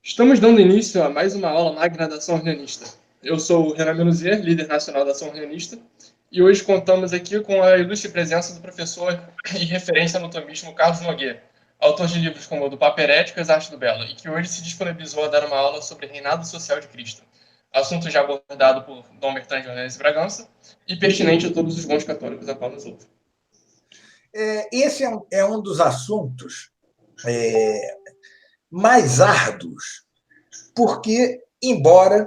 Estamos dando início a mais uma aula magna da Ação Unionista. Eu sou o Renan Menuzier, líder nacional da Ação Unionista, e hoje contamos aqui com a ilustre presença do professor e referência no tomismo Carlos Nogueira, autor de livros como o do Papo Herético e as Artes do Belo, e que hoje se disponibilizou a dar uma aula sobre reinado social de Cristo, assunto já abordado por Dom Bertrand de Orleans e Bragança e pertinente a todos os bons católicos a qual nos ouvem. Esse é um dos assuntos mais árduos, porque, embora,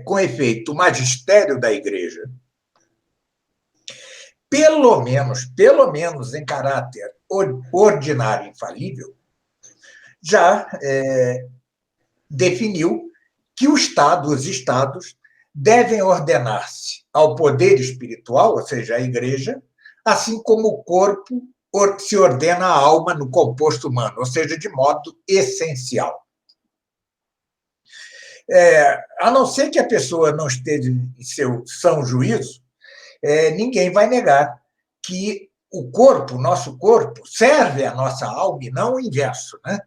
com efeito, o magistério da Igreja, pelo menos em caráter ordinário e infalível, já definiu que os Estados devem ordenar-se ao poder espiritual, ou seja, à Igreja, assim como o corpo se ordena à alma no composto humano, ou seja, de modo essencial. A não ser que a pessoa não esteja em seu são juízo, ninguém vai negar que o corpo, nosso corpo, serve à nossa alma e não o inverso, né?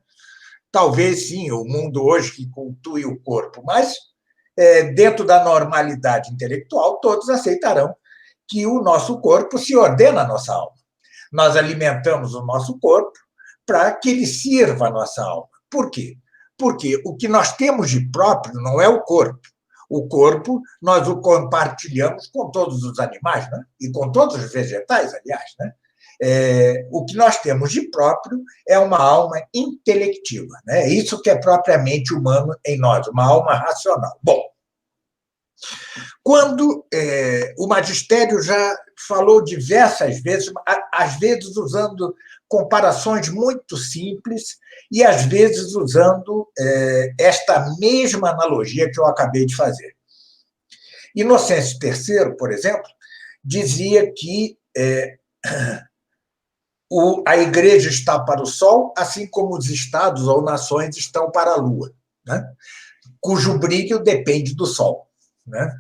Talvez, sim, o mundo hoje que cultue o corpo, mas, dentro da normalidade intelectual, todos aceitarão que o nosso corpo se ordena à nossa alma. Nós alimentamos o nosso corpo para que ele sirva à nossa alma. Por quê? Porque o que nós temos de próprio não é o corpo. O corpo nós o compartilhamos com todos os animais, né? E com todos os vegetais, aliás, né? O que nós temos de próprio é uma alma intelectiva, né? Isso que é propriamente humano em nós, uma alma racional. Bom, quando o magistério já falou diversas vezes, às vezes usando comparações muito simples e às vezes usando esta mesma analogia que eu acabei de fazer. Inocêncio III, por exemplo, dizia que a Igreja está para o Sol, assim como os estados ou nações estão para a Lua, né? Cujo brilho depende do Sol, né?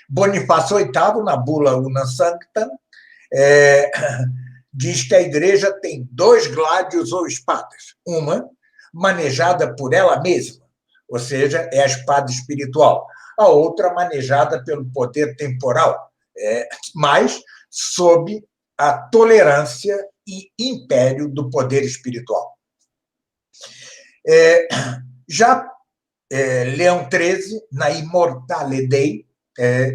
Bonifácio VIII, na bula Una Sanctam, diz que a Igreja tem dois gládios ou espadas. Uma manejada por ela mesma, ou seja, é a espada espiritual. A outra manejada pelo poder temporal, mas sob a tolerância e império do poder espiritual. Já Leão XIII, na Immortale Dei,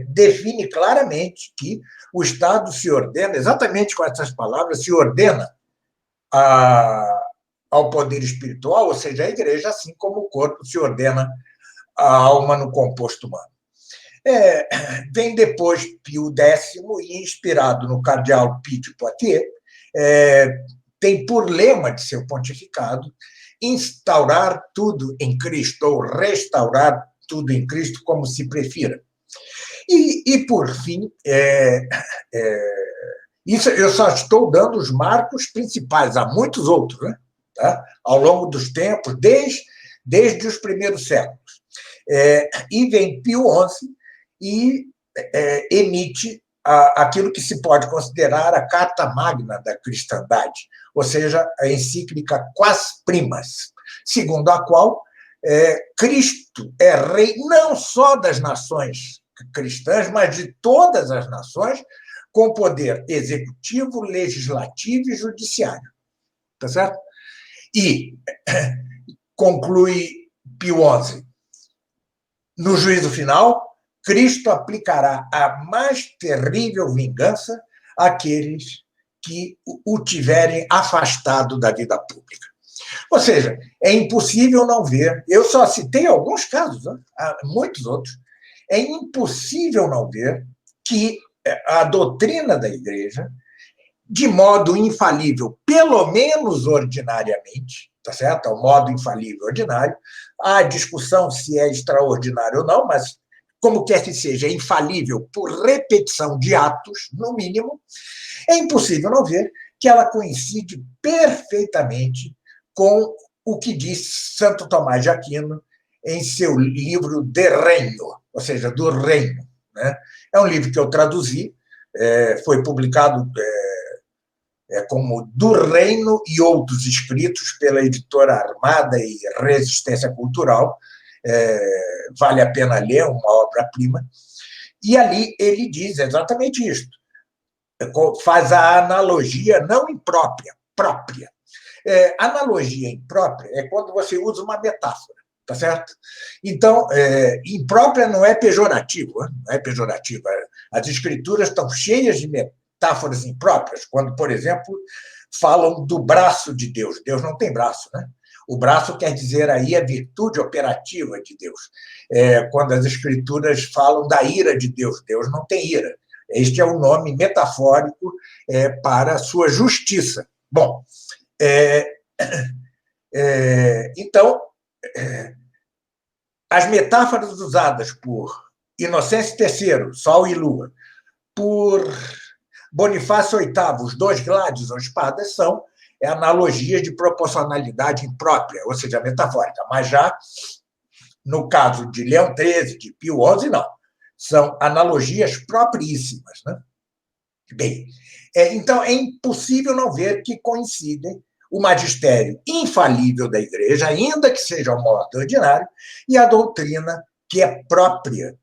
define claramente que o Estado se ordena, exatamente com essas palavras, se ordena ao poder espiritual, ou seja, à Igreja, assim como o corpo se ordena à alma no composto humano. Vem depois Pio X, e inspirado no cardeal Pio de Poitiers, tem por lema de seu pontificado instaurar tudo em Cristo, ou restaurar tudo em Cristo, como se prefira. E por fim, isso eu só estou dando os marcos principais, há muitos outros, né? Tá? Ao longo dos tempos, desde os primeiros séculos. E vem Pio XI e emite aquilo que se pode considerar a carta magna da cristandade, ou seja, a encíclica Quas Primas, segundo a qual Cristo é rei não só das nações cristãs, mas de todas as nações, com poder executivo, legislativo e judiciário. Tá certo? E conclui Pio XI, no juízo final, Cristo aplicará a mais terrível vingança àqueles que o tiverem afastado da vida pública. Ou seja, é impossível não ver, eu só citei alguns casos, né? Há muitos outros, é impossível não ver que a doutrina da Igreja, de modo infalível, pelo menos ordinariamente, tá certo? Ao modo infalível ordinário, há discussão se é extraordinário ou não, mas como quer que seja, é infalível por repetição de atos, no mínimo, é impossível não ver que ela coincide perfeitamente com o que diz Santo Tomás de Aquino em seu livro De Regno, ou seja, do reino, né? É um livro que eu traduzi, foi publicado como Do Reino e Outros Escritos, pela editora Armada e Resistência Cultural. Vale a pena ler, uma obra-prima. E ali ele diz exatamente isto. Faz a analogia não imprópria, própria. Analogia imprópria é quando você usa uma metáfora, tá certo? Então, imprópria não é pejorativo, não é pejorativa. As escrituras estão cheias de metáforas impróprias, quando, por exemplo, falam do braço de Deus. Deus não tem braço, né? O braço quer dizer aí a virtude operativa de Deus. Quando as escrituras falam da ira de Deus, Deus não tem ira. Este é o nome metafórico para a sua justiça. Bom, então, as metáforas usadas por Inocêncio III, Sol e Lua, por Bonifácio VIII, os dois gládios ou espadas, são analogias de proporcionalidade imprópria, ou seja, metafórica. Mas já no caso de Leão XIII, de Pio XI, não. São analogias propríssimas, né? Bem, então é impossível não ver que coincidem o magistério infalível da Igreja, ainda que seja o modo ordinário, e a doutrina que é própria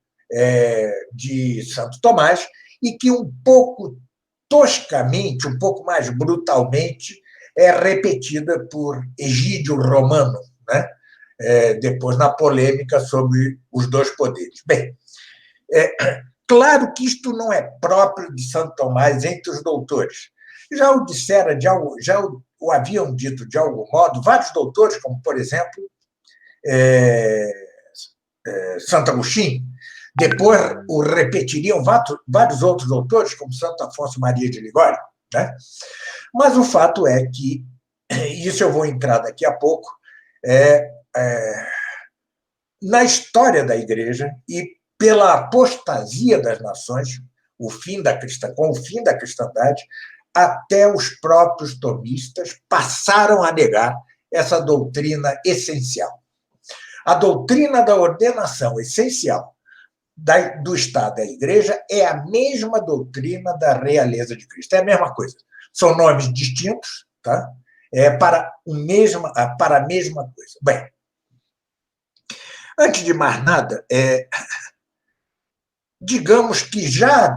de Santo Tomás e que um pouco toscamente, um pouco mais brutalmente, é repetida por Egídio Romano, né? Depois na polêmica sobre os dois poderes. Bem, claro que isto não é próprio de Santo Tomás entre os doutores. Já o dissera, já o haviam dito de algum modo vários doutores, como, por exemplo, Santo Agostinho. Depois o repetiriam vários outros doutores, como Santo Afonso Maria de Ligório, né? Mas o fato é que, isso eu vou entrar daqui a pouco, na história da Igreja e pela apostasia das nações, com o fim da cristandade, até os próprios tomistas passaram a negar essa doutrina essencial. A doutrina da ordenação essencial do Estado e da Igreja é a mesma doutrina da realeza de Cristo. É a mesma coisa. São nomes distintos, tá? Para a mesma coisa. Bem, antes de mais nada, digamos que já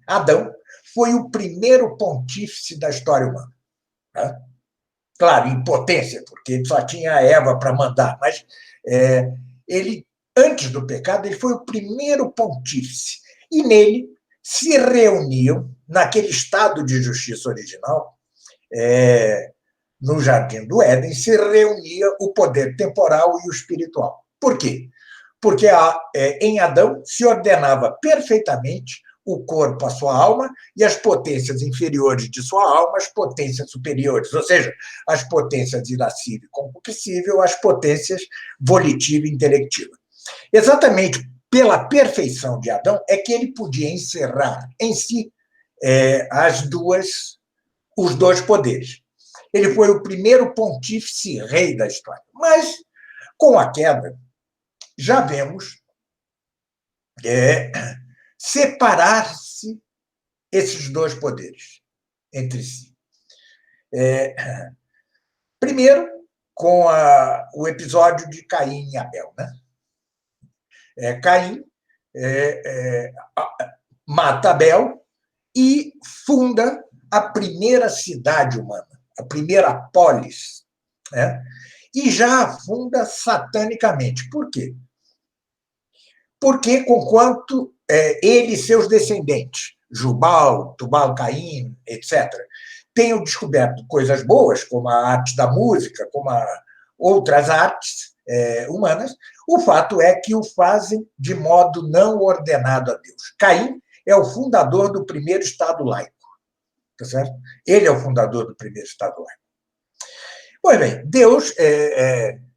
Adão foi o primeiro pontífice da história humana. Tá? Claro, em potência, porque só tinha a Eva para mandar, mas ele, antes do pecado, ele foi o primeiro pontífice. E nele se reuniam, naquele estado de justiça original, no Jardim do Éden, se reunia o poder temporal e o espiritual. Por quê? Porque em Adão se ordenava perfeitamente o corpo, a sua alma, e as potências inferiores de sua alma, as potências superiores, ou seja, as potências irascível e concupiscível, as potências volitiva e intelectiva. Exatamente pela perfeição de Adão é que ele podia encerrar em si os dois poderes. Ele foi o primeiro pontífice rei da história. Mas, com a queda, já vemos separar-se esses dois poderes entre si. Primeiro, com o episódio de Caim e Abel. Né? Caim mata Abel e funda a primeira cidade humana, a primeira polis, né? E já a funda satanicamente. Por quê? Porque, conquanto ele e seus descendentes, Jubal, Tubal-Caim, etc., tenham descoberto coisas boas, como a arte da música, como outras artes humanas, o fato é que o fazem de modo não ordenado a Deus. Caim é o fundador do primeiro Estado laico. Tá certo? Ele é o fundador do primeiro Estado laico. Pois bem, Deus,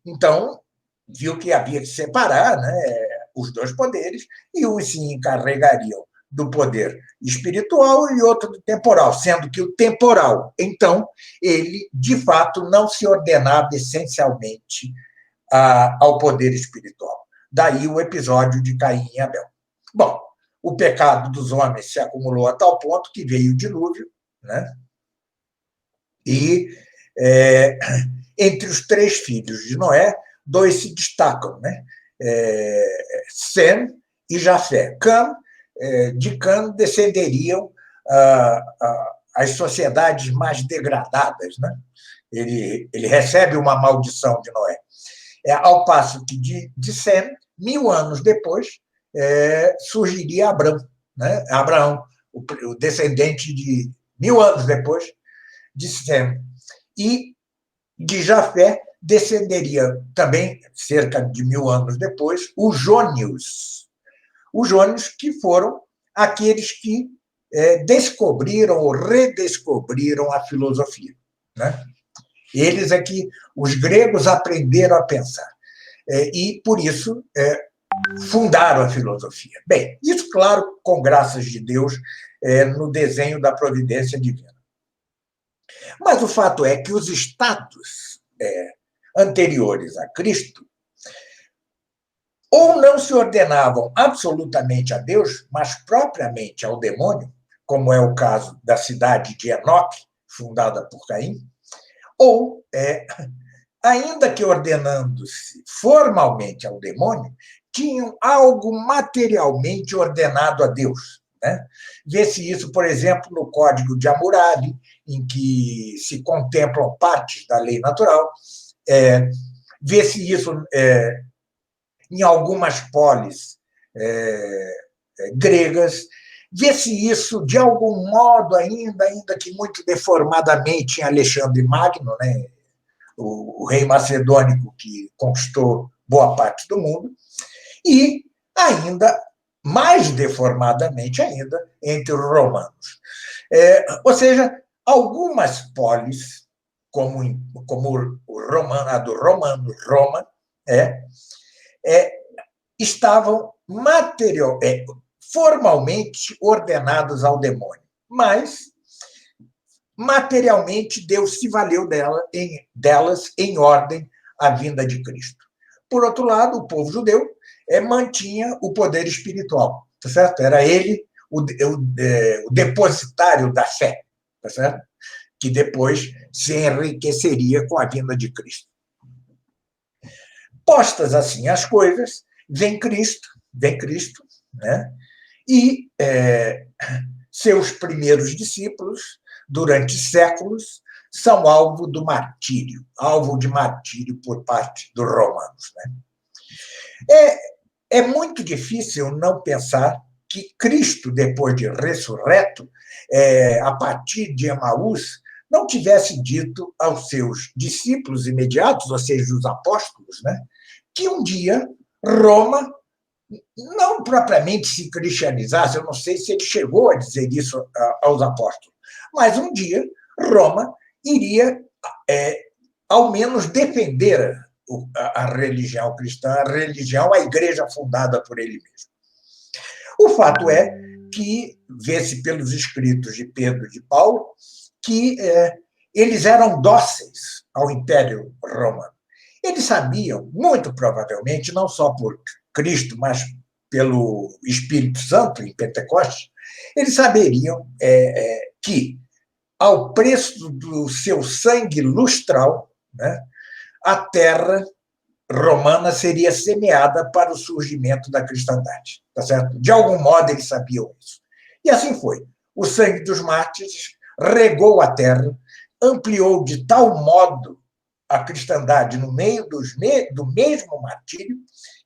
então, viu que havia que separar, né, os dois poderes, e uns se encarregariam do poder espiritual e outro do temporal, sendo que o temporal, então, ele, de fato, não se ordenava essencialmente ao poder espiritual. Daí o episódio de Caim e Abel. Bom, o pecado dos homens se acumulou a tal ponto que veio o dilúvio, né? E é, entre os 3 filhos de Noé, 2 se destacam, né? Sem e Jafé. De Cã descenderiam as sociedades mais degradadas, né? Ele recebe uma maldição de Noé. Ao passo que de Sem, 1000 anos depois, surgiria Abraão, né? Abraão, o descendente de 1000 anos depois de Sem. E de Jafé descenderia também, cerca de 1000 anos depois, os jônios. Os jônios que foram aqueles que descobriram ou redescobriram a filosofia, né? Eles é que os gregos aprenderam a pensar. E, por isso, fundaram a filosofia. Bem, isso, claro, com graças de Deus, no desenho da providência divina. Mas o fato é que os estados anteriores a Cristo ou não se ordenavam absolutamente a Deus, mas propriamente ao demônio, como é o caso da cidade de Enoque, fundada por Caim, ou, ainda que ordenando-se formalmente ao demônio, tinham algo materialmente ordenado a Deus, né? Vê-se isso, por exemplo, no Código de Hammurabi, em que se contemplam partes da lei natural. Vê-se isso em algumas polis gregas. Vê-se isso, de algum modo, ainda que muito deformadamente, em Alexandre Magno, né? O rei macedônico que conquistou boa parte do mundo, e ainda mais deformadamente ainda entre os romanos. Ou seja, algumas polis, como a do romano Roma, estavam formalmente ordenados ao demônio, mas materialmente Deus se valeu delas em ordem à vinda de Cristo. Por outro lado, o povo judeu mantinha o poder espiritual, tá certo? Era ele o depositário da fé, tá certo? Que depois se enriqueceria com a vinda de Cristo. Postas assim as coisas, vem Cristo, né? E seus primeiros discípulos, durante séculos, são alvo de martírio por parte dos romanos, né? É muito difícil não pensar que Cristo, depois de ressurreto, a partir de Emaús, não tivesse dito aos seus discípulos imediatos, ou seja, os apóstolos, né, que um dia Roma não propriamente se cristianizasse, eu não sei se ele chegou a dizer isso aos apóstolos, mas um dia Roma iria, ao menos, defender a religião cristã, a igreja fundada por ele mesmo. O fato é que, vê-se pelos escritos de Pedro e de Paulo, que eles eram dóceis ao Império Romano. Eles sabiam, muito provavelmente, não só por Cristo, mas pelo Espírito Santo, em Pentecostes, eles saberiam que, ao preço do seu sangue lustral, né, a terra romana seria semeada para o surgimento da cristandade, tá certo? De algum modo eles sabiam isso. E assim foi. O sangue dos mártires regou a terra, ampliou de tal modo a cristandade no meio do mesmo martírio,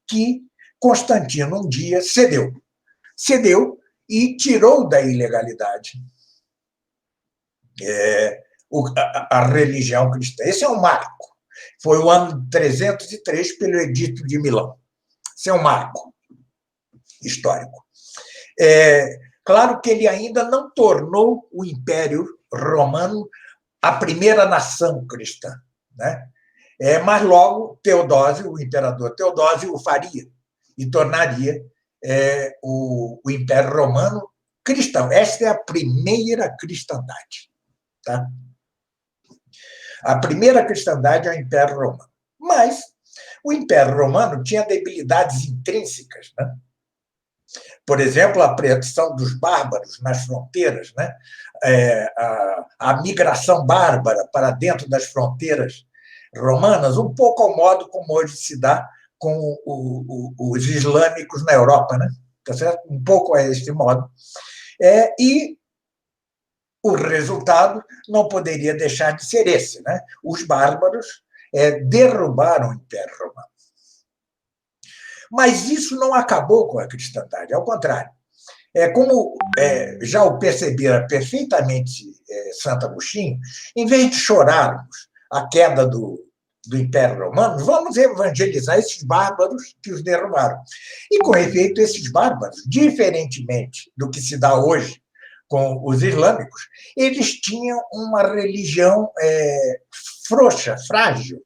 que Constantino um dia cedeu e tirou da ilegalidade a religião cristã. Esse é um marco. Foi o ano 303 pelo Edito de Milão. Esse é um marco histórico. Claro que ele ainda não tornou o Império Romano a primeira nação cristã, né? Mas logo Teodósio, o imperador Teodósio, o faria e tornaria o Império Romano cristão. Esta é a primeira cristandade. Tá? A primeira cristandade é o Império Romano. Mas o Império Romano tinha debilidades intrínsecas, né? Por exemplo, a apreensão dos bárbaros nas fronteiras, né? A migração bárbara para dentro das fronteiras romanas, um pouco ao modo como hoje se dá com os islâmicos na Europa, né? Tá certo? Um pouco a este modo. E o resultado não poderia deixar de ser esse, né? Os bárbaros derrubaram o Império Romano. Mas isso não acabou com a cristandade, ao contrário. Como já o percebera perfeitamente Santo Agostinho, em vez de chorarmos a queda do Império Romano, vamos evangelizar esses bárbaros que os derrubaram. E, com efeito, esses bárbaros, diferentemente do que se dá hoje com os islâmicos, eles tinham uma religião frouxa, frágil,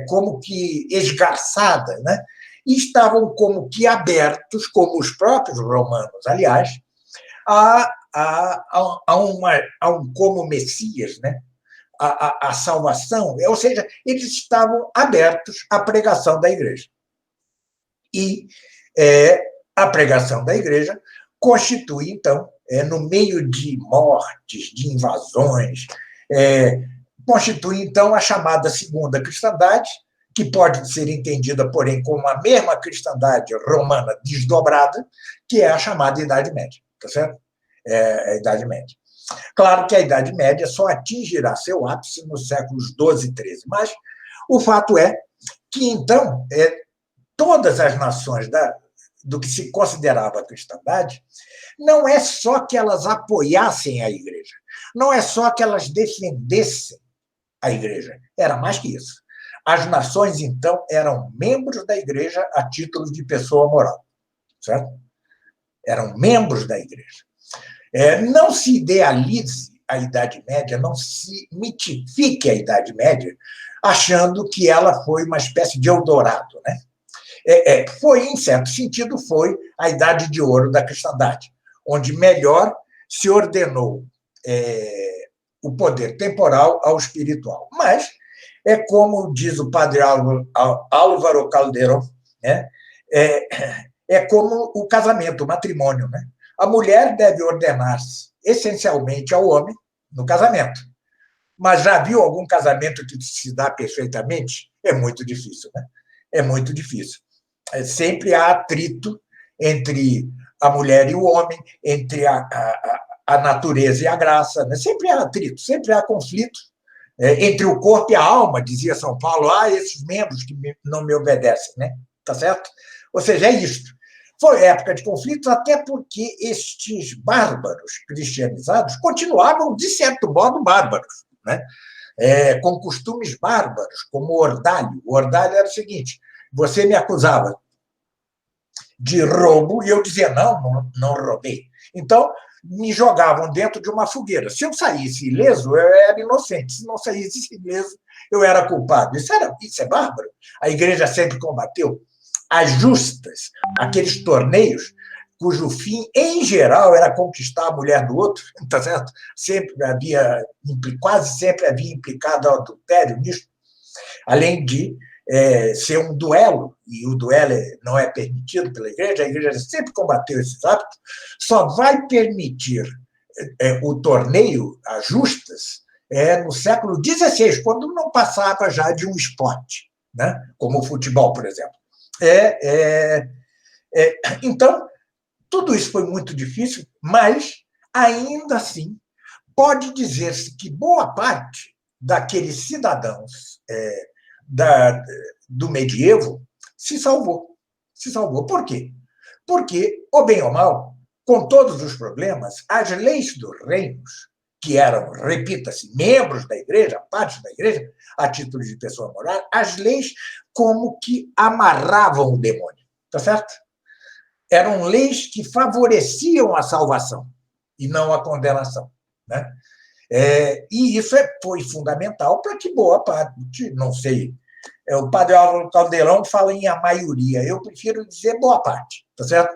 como que esgarçada, né? E estavam como que abertos, como os próprios romanos, aliás, a um como Messias, né? A salvação, ou seja, eles estavam abertos à pregação da igreja. E a pregação da igreja constitui, então, no meio de mortes, de invasões, constitui, então, a chamada segunda cristandade, que pode ser entendida, porém, como a mesma cristandade romana desdobrada, que é a chamada Idade Média, tá certo? A Idade Média. Claro que a Idade Média só atingirá seu ápice nos séculos XII e XIII, mas o fato é que, então, todas as nações do que se considerava a cristandade, não é só que elas apoiassem a igreja, não é só que elas defendessem a igreja, era mais que isso. As nações, então, eram membros da igreja a título de pessoa moral, certo? Eram membros da igreja. Não se idealize a Idade Média, não se mitifique a Idade Média, achando que ela foi uma espécie de Eldorado, né? Foi, em certo sentido, foi a Idade de Ouro da cristandade, onde melhor se ordenou o poder temporal ao espiritual. Mas como diz o padre Álvaro Calderón, né? Como o casamento, o matrimônio, né? A mulher deve ordenar-se essencialmente ao homem no casamento. Mas já viu algum casamento que se dá perfeitamente? É muito difícil, né? É muito difícil. Sempre há atrito entre a mulher e o homem, entre a natureza e a graça, né? Sempre há atrito, sempre há conflito entre o corpo e a alma, dizia São Paulo, esses membros que não me obedecem, né? Tá certo? Ou seja, é isto. Foi época de conflitos, até porque estes bárbaros cristianizados continuavam, de certo modo, bárbaros, né? Com costumes bárbaros, como o ordalho. O ordalho era o seguinte: você me acusava de roubo e eu dizia, não roubei. Então, me jogavam dentro de uma fogueira. Se eu saísse ileso, eu era inocente. Se não saísse ileso, eu era culpado. Isso é bárbaro. A igreja sempre combateu as justas, aqueles torneios cujo fim, em geral, era conquistar a mulher do outro, tá certo? Quase sempre havia implicado adultério nisso, além de ser um duelo, e o duelo não é permitido pela igreja, a igreja sempre combateu esses hábitos, só vai permitir o torneio, as justas, no século XVI, quando não passava já de um esporte, né? Como o futebol, por exemplo. Então, tudo isso foi muito difícil, mas, ainda assim, pode dizer-se que boa parte daqueles cidadãos do medievo se salvou. Se salvou. Por quê? Porque, ou bem ou mal, com todos os problemas, as leis dos reinos, que eram, repita-se, membros da igreja, parte da igreja, a título de pessoa moral, as leis como que amarravam o demônio, tá certo? Eram leis que favoreciam a salvação e não a condenação, né? E isso foi fundamental para que boa parte, não sei, o padre Álvaro Calderón fala em a maioria, eu prefiro dizer boa parte, tá certo?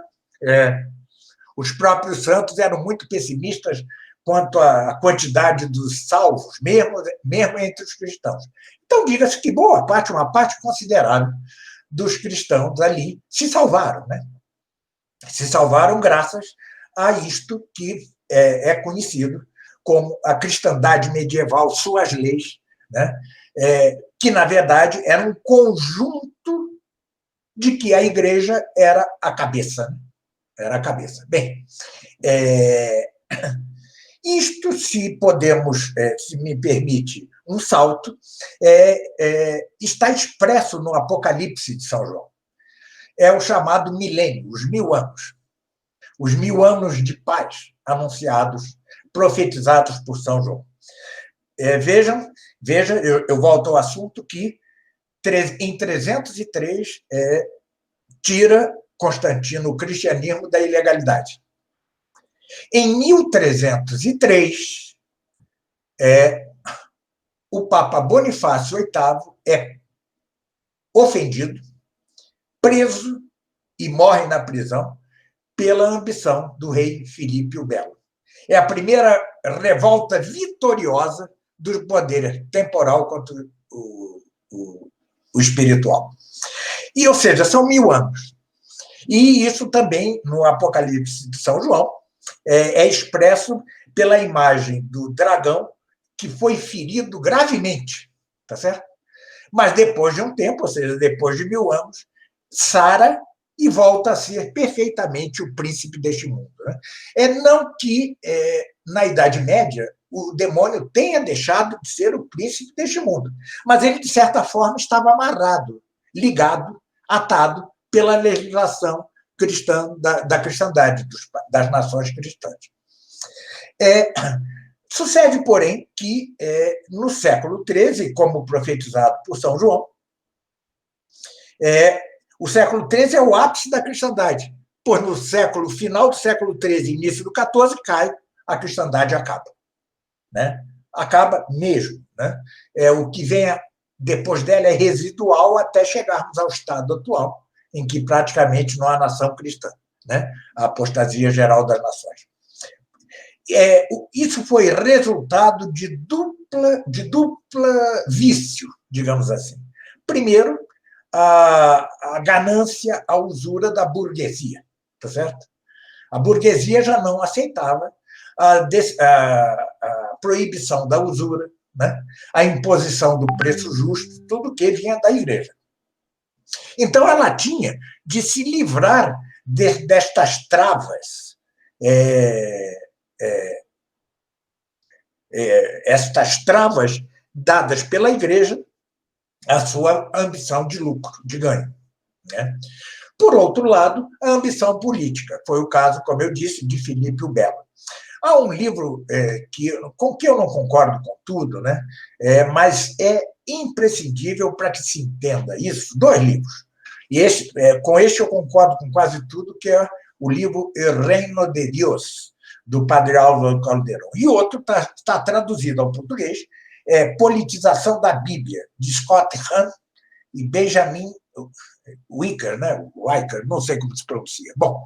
Os próprios santos eram muito pessimistas quanto à quantidade dos salvos, mesmo entre os cristãos. Então, diga-se que boa parte, uma parte considerável dos cristãos ali se salvaram, né? Se salvaram graças a isto que é conhecido como a cristandade medieval, suas leis, né? Que, na verdade, era um conjunto de que a igreja era a cabeça. Né? Era a cabeça. Bem, isto, se podemos, se me permite um salto, está expresso no Apocalipse de São João. É o chamado milênio, os 1000 anos. Os 1000 anos de paz anunciados, profetizados por São João. Veja, eu volto ao assunto que em 303 tira Constantino o cristianismo da ilegalidade. Em 1303, o Papa Bonifácio VIII é ofendido, preso e morre na prisão pela ambição do rei Filipe o Belo. É a primeira revolta vitoriosa do poder temporal contra o espiritual. E, ou seja, são 1000 anos. E isso também, no Apocalipse de São João, é expresso pela imagem do dragão que foi ferido gravemente, tá certo? Mas depois de um tempo, ou seja, depois de 1000 anos, sara e volta a ser perfeitamente o príncipe deste mundo. Né? Não que, na Idade Média, o demônio tenha deixado de ser o príncipe deste mundo, mas ele, de certa forma, estava amarrado, ligado, atado pela legislação cristã, da cristandade, das nações cristãs. Sucede, porém, que no século XIII, como profetizado por São João, o século XIII é o ápice da cristandade, pois no final do século XIII, início do XIV, cai, a cristandade acaba. Né? Acaba mesmo. Né? O que vem depois dela é residual até chegarmos ao estado atual, em que praticamente não há nação cristã, né? A apostasia geral das nações. Isso foi resultado de dupla vício, digamos assim. Primeiro, a ganância, a usura da burguesia, tá certo? A burguesia já não aceitava a proibição da usura, né? A imposição do preço justo, tudo que vinha da igreja. Então, ela tinha de se livrar destas travas, estas travas dadas pela igreja à sua ambição de lucro, de ganho. Né? Por outro lado, a ambição política. Foi o caso, como eu disse, de Filipe o Belo. Há um livro com que eu não concordo com tudo, né? Mas é imprescindível para que se entenda isso, 2 livros. E com este eu concordo com quase tudo, que é o livro El Reino de Dios, do padre Álvaro Calderón. E outro está traduzido ao português, Politização da Bíblia, de Scott Hahn e Benjamin Wicker, né? Wicker, não sei como se pronuncia. Bom,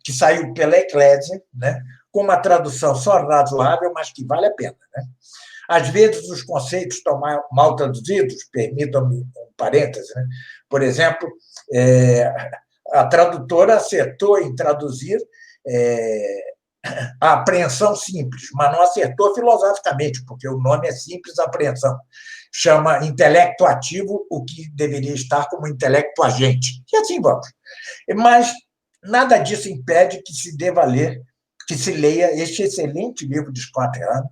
que saiu pela Eclésia, né? Com uma tradução só razoável, mas que vale a pena. Né? Às vezes, os conceitos estão mal traduzidos, permitam-me um parêntese. Né? Por exemplo, a tradutora acertou em traduzir a apreensão simples, mas não acertou filosoficamente, porque o nome é simples apreensão. Chama intelecto ativo o que deveria estar como intelecto agente. E assim vamos. Mas nada disso impede que se deva ler, que se leia este excelente livro de Scott Hahn,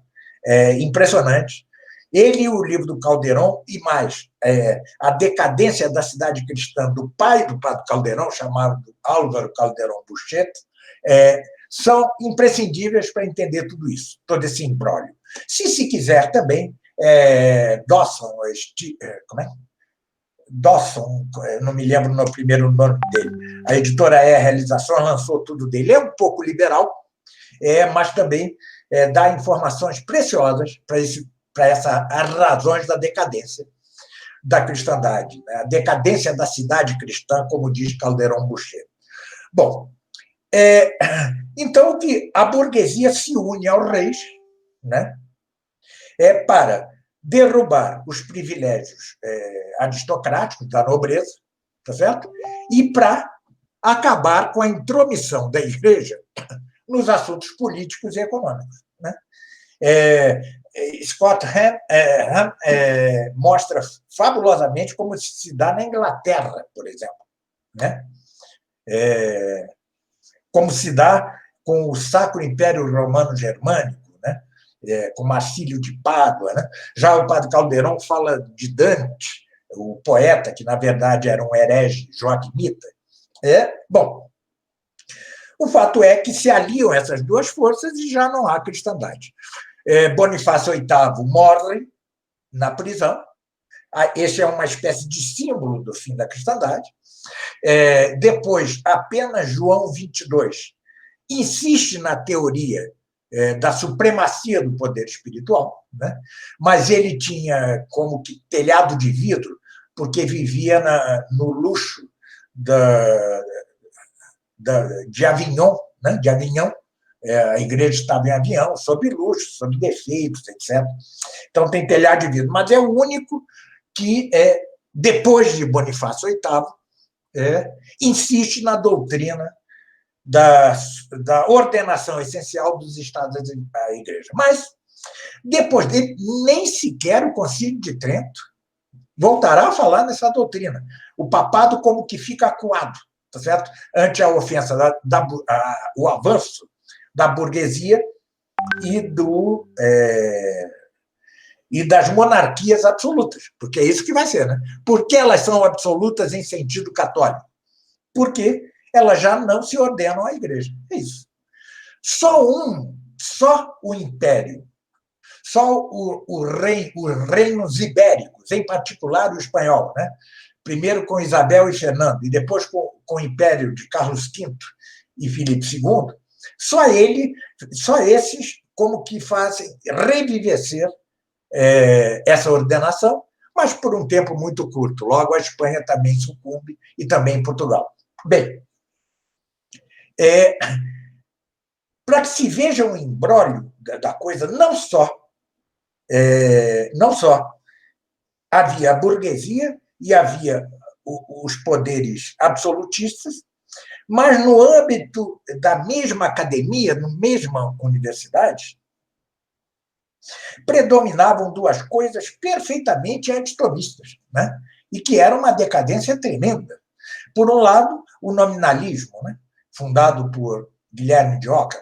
impressionante. Ele e o livro do Calderón, e mais, A Decadência da Cidade Cristã, do pai do padre Calderón, chamado Álvaro Calderón Buchet, são imprescindíveis para entender tudo isso, todo esse imbróglio. Se quiser também, Dawson, como é? Dawson, não me lembro no primeiro nome dele, a editora Realizações lançou tudo dele. É um pouco liberal, mas também dá informações preciosas para essas razões da decadência da cristandade, né? A decadência da cidade cristã, como diz Calderón Buchet. Bom, então que a burguesia se une aos reis, né? Para derrubar os privilégios aristocráticos da nobreza, tá certo? E para acabar com a intromissão da Igreja nos assuntos políticos e econômicos. Né? Scott Hahn mostra fabulosamente como se dá na Inglaterra, por exemplo, né? Como se dá com o Sacro Império Romano Germânico, né? Com Marcílio de Pádua. Né? Já o padre Caldeirão fala de Dante, o poeta, que, na verdade, era um herege joaquimita. Bom, o fato é que se aliam essas duas forças e já não há cristandade. Bonifácio VIII morre na prisão. Esse é uma espécie de símbolo do fim da cristandade. Depois, apenas João XXII insiste na teoria da supremacia do poder espiritual, né? Mas ele tinha como que telhado de vidro, porque vivia no luxo de Avignon, né? De Avignon. A igreja estava em Avignon, sob luxo, sob defeitos, etc. Então, tem telhado de vidro. Mas é o único que, depois de Bonifácio VIII, insiste na doutrina da ordenação essencial dos estados da igreja. Mas, depois dele, nem sequer o Concílio de Trento voltará a falar nessa doutrina. O papado como que fica acuado, tá certo? Ante a ofensa, o avanço da burguesia e das monarquias absolutas, porque é isso que vai ser. Né? Por que elas são absolutas em sentido católico? Porque elas já não se ordenam à igreja. É isso. Só o império, só os reinos ibéricos, em particular o espanhol, né? Primeiro com Isabel e Fernando, e depois com o império de Carlos V e Filipe II, só esses como que fazem revivecer essa ordenação, mas por um tempo muito curto. Logo, a Espanha também sucumbe, e também Portugal. Bem, para que se veja um imbróglio da coisa, não só havia a burguesia e havia os poderes absolutistas, mas no âmbito da mesma academia, na mesma universidade, predominavam duas coisas perfeitamente antitomistas, né? E que era uma decadência tremenda. Por um lado, o nominalismo, né? Fundado por Guilherme de Ockham.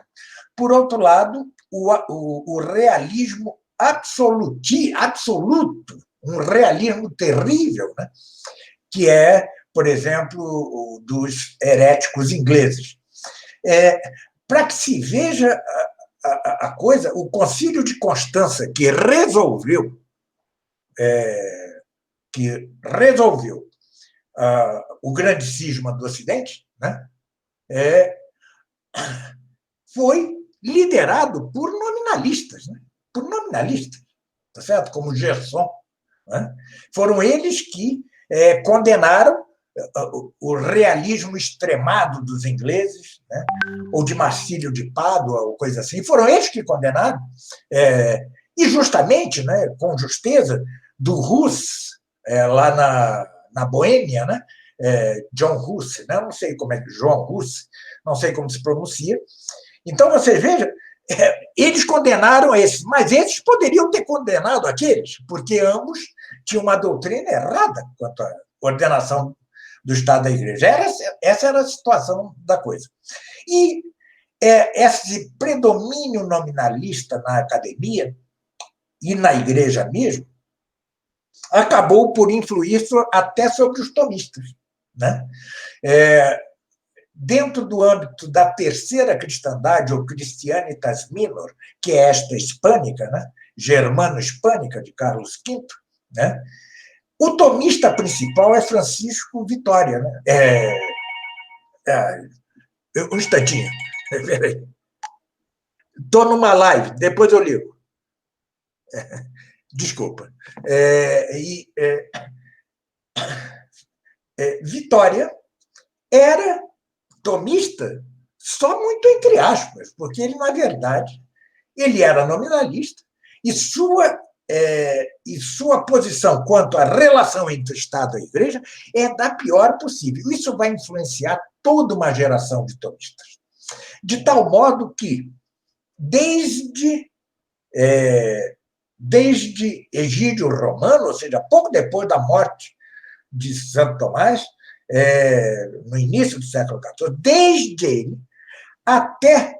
Por outro lado, o realismo absoluto, um realismo terrível, né? Que é, por exemplo, dos heréticos ingleses. Para que se veja a coisa, o Concílio de Constança, que resolveu o grande cisma do Ocidente, né? Foi liderado por nominalistas, né? Por nominalistas, tá certo? Como Gerson. Né? Foram eles que condenaram o realismo extremado dos ingleses, né? Ou de Marcílio de Pádua, ou coisa assim. Foram eles que condenaram, e justamente, né, com justeza, do Hus, lá na Boêmia, né? John Hus, né? Não sei como é que João Hus, não sei como se pronuncia. Então, você veja, eles condenaram esses, mas esses poderiam ter condenado aqueles, porque ambos tinham uma doutrina errada quanto à ordenação do Estado da Igreja. Essa era a situação da coisa. E esse predomínio nominalista na academia e na Igreja mesmo acabou por influir até sobre os tomistas. Né? Dentro do âmbito da terceira cristandade, ou Christianitas Minor, que é esta hispânica, né? Germano-hispânica, de Carlos V, né? O tomista principal é Francisco Vitória. Né? Um instantinho. Estou numa live, depois eu ligo. Desculpa. Vitória era tomista só muito entre aspas, porque ele, na verdade, ele era nominalista e sua e sua posição quanto à relação entre o Estado e a Igreja é da pior possível. Isso vai influenciar toda uma geração de tomistas. De tal modo que, desde Egídio Romano, ou seja, pouco depois da morte de Santo Tomás, no início do século XIV, desde ele até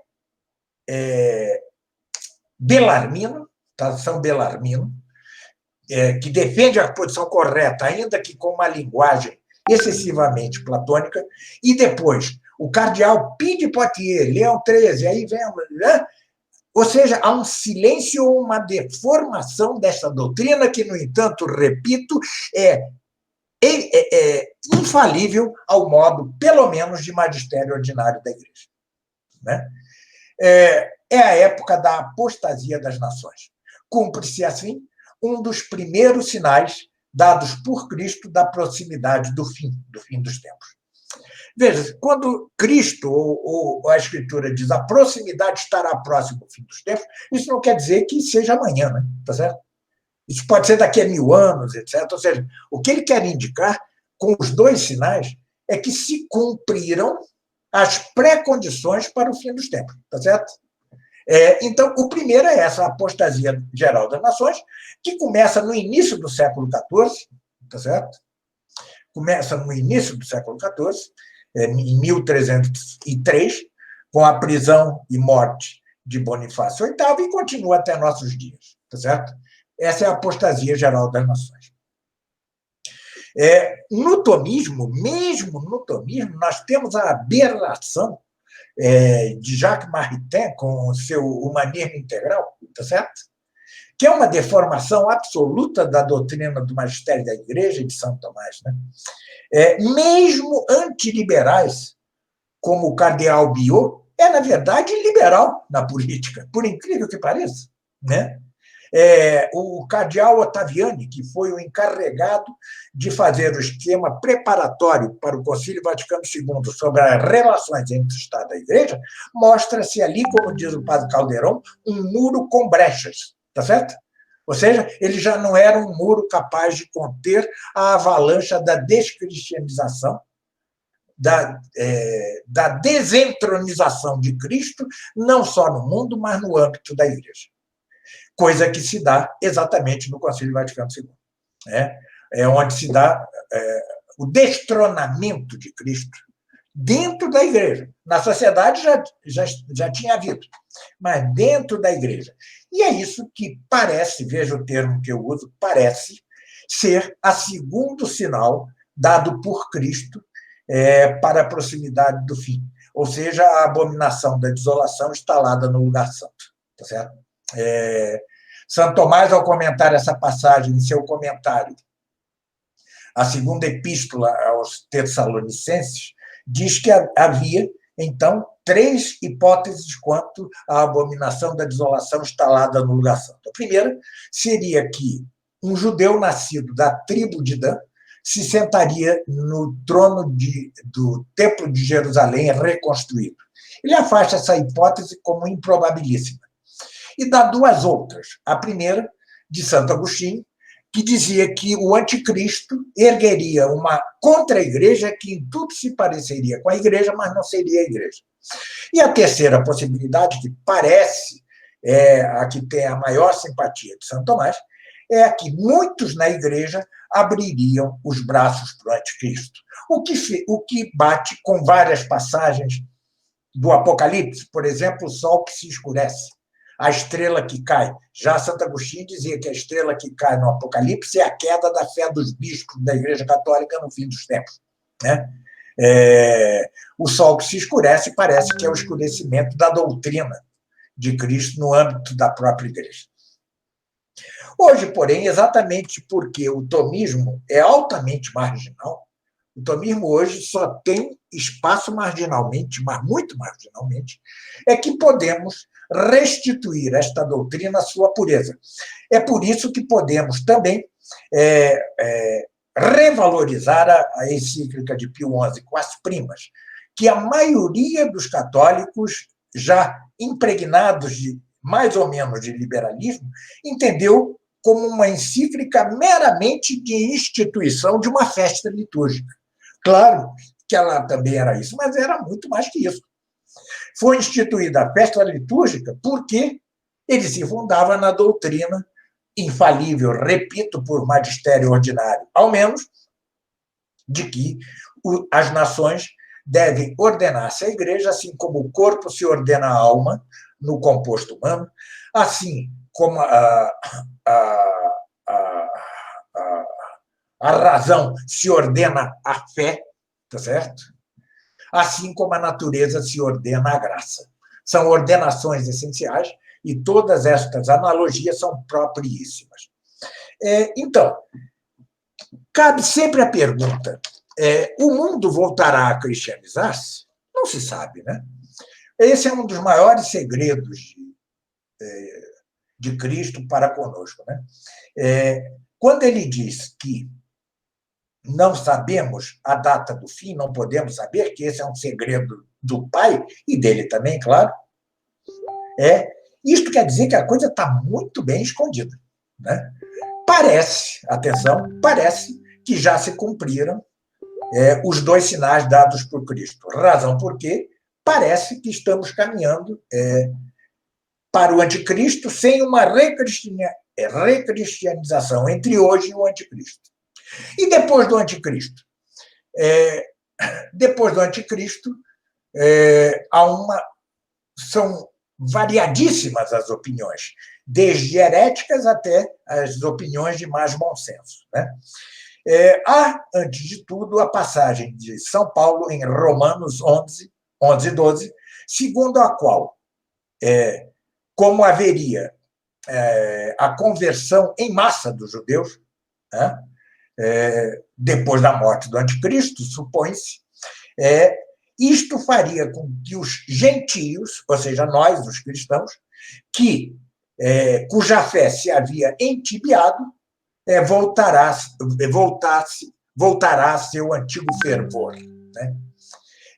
Belarmino, São Belarmino, que defende a posição correta, ainda que com uma linguagem excessivamente platônica, e depois o cardeal Pie de Poitiers, Leão XIII, aí vem, né? Ou seja, há um silêncio ou uma deformação dessa doutrina que, no entanto, repito, é infalível ao modo, pelo menos, de magistério ordinário da Igreja. Né? É a época da apostasia das nações. Cumpre-se, assim, um dos primeiros sinais dados por Cristo da proximidade do fim dos tempos. Veja, quando Cristo ou a Escritura diz a proximidade estará próximo do fim dos tempos, isso não quer dizer que seja amanhã, né? Tá certo? Isso pode ser daqui a 1000 anos, etc. Ou seja, o que ele quer indicar com os dois sinais é que se cumpriram as pré-condições para o fim dos tempos, tá certo? Então, o primeiro é essa apostasia geral das nações, que começa no início do século XIV, tá certo? Começa no início do século XIV, em 1303, com a prisão e morte de Bonifácio VIII, e continua até nossos dias, tá certo? Essa é a apostasia geral das nações. No tomismo, mesmo no tomismo, nós temos a aberração de Jacques Maritain com o seu humanismo integral, tá certo? Que é uma deformação absoluta da doutrina do magistério da Igreja e de Santo Tomás. Né? Mesmo antiliberais, como o cardeal Biot, na verdade, liberal na política, por incrível que pareça. Né? O cardeal Ottaviani, que foi o encarregado de fazer o esquema preparatório para o Concílio Vaticano II sobre as relações entre o Estado e a Igreja, mostra-se ali, como diz o padre Caldeirão, um muro com brechas, tá certo? Ou seja, ele já não era um muro capaz de conter a avalanche da descristianização, da desentronização de Cristo, não só no mundo, mas no âmbito da Igreja. Coisa que se dá exatamente no Concílio Vaticano II. Onde se dá o destronamento de Cristo dentro da Igreja. Na sociedade já tinha havido, mas dentro da Igreja. E é isso que parece, veja o termo que eu uso, parece ser a segundo sinal dado por Cristo para a proximidade do fim. Ou seja, a abominação da desolação instalada no lugar santo. Tá certo? Santo Tomás, ao comentar essa passagem em seu comentário, a segunda epístola aos Tessalonicenses, diz que havia, então, 3 hipóteses quanto à abominação da desolação instalada no lugar santo. A primeira seria que um judeu nascido da tribo de Dan se sentaria no trono do Templo de Jerusalém reconstruído. Ele afasta essa hipótese como improbabilíssima. E dá 2 outras. A primeira, de Santo Agostinho, que dizia que o anticristo ergueria uma contra-igreja que em tudo se pareceria com a igreja, mas não seria a igreja. E a terceira possibilidade, que parece a que tem a maior simpatia de Santo Tomás, é a que muitos na igreja abririam os braços para o anticristo. O que bate com várias passagens do Apocalipse, por exemplo, o sol que se escurece, a estrela que cai. Já Santo Agostinho dizia que a estrela que cai no Apocalipse é a queda da fé dos bispos da Igreja Católica no fim dos tempos. Né? O sol que se escurece parece que é o escurecimento da doutrina de Cristo no âmbito da própria Igreja. Hoje, porém, exatamente porque o tomismo é altamente marginal, o tomismo hoje só tem espaço marginalmente, mas muito marginalmente, é que podemos restituir esta doutrina à sua pureza. É por isso que podemos também revalorizar a encíclica de Pio XI com as primas, que a maioria dos católicos, já impregnados de mais ou menos de liberalismo, entendeu como uma encíclica meramente de instituição de uma festa litúrgica. Claro que ela também era isso, mas era muito mais que isso. Foi instituída a festa litúrgica porque ele se fundava na doutrina infalível, repito, por magistério ordinário, ao menos, de que as nações devem ordenar-se à igreja, assim como o corpo se ordena à alma, no composto humano, assim como a razão se ordena à fé, tá certo? Assim como a natureza se ordena à graça. São ordenações essenciais e todas estas analogias são propriíssimas. Então, cabe sempre a pergunta: o mundo voltará a cristianizar-se? Não se sabe, né? Esse é um dos maiores segredos de Cristo para conosco, né? Quando ele diz que não sabemos a data do fim, não podemos saber, que esse é um segredo do Pai e dele também, claro, isto quer dizer que a coisa está muito bem escondida, né? Parece, atenção, parece que já se cumpriram os 2 sinais dados por Cristo. Razão porque parece que estamos caminhando para o anticristo sem uma recristianização entre hoje e o anticristo. E depois do anticristo? Depois do anticristo, são variadíssimas as opiniões, desde heréticas até as opiniões de mais bom senso, né? Há, antes de tudo, a passagem de São Paulo em Romanos 11, 12, segundo a qual, como haveria a conversão em massa dos judeus, né, depois da morte do anticristo, supõe-se, isto faria com que os gentios, ou seja, nós, os cristãos, cuja fé se havia entibiado, voltará a seu antigo fervor, né?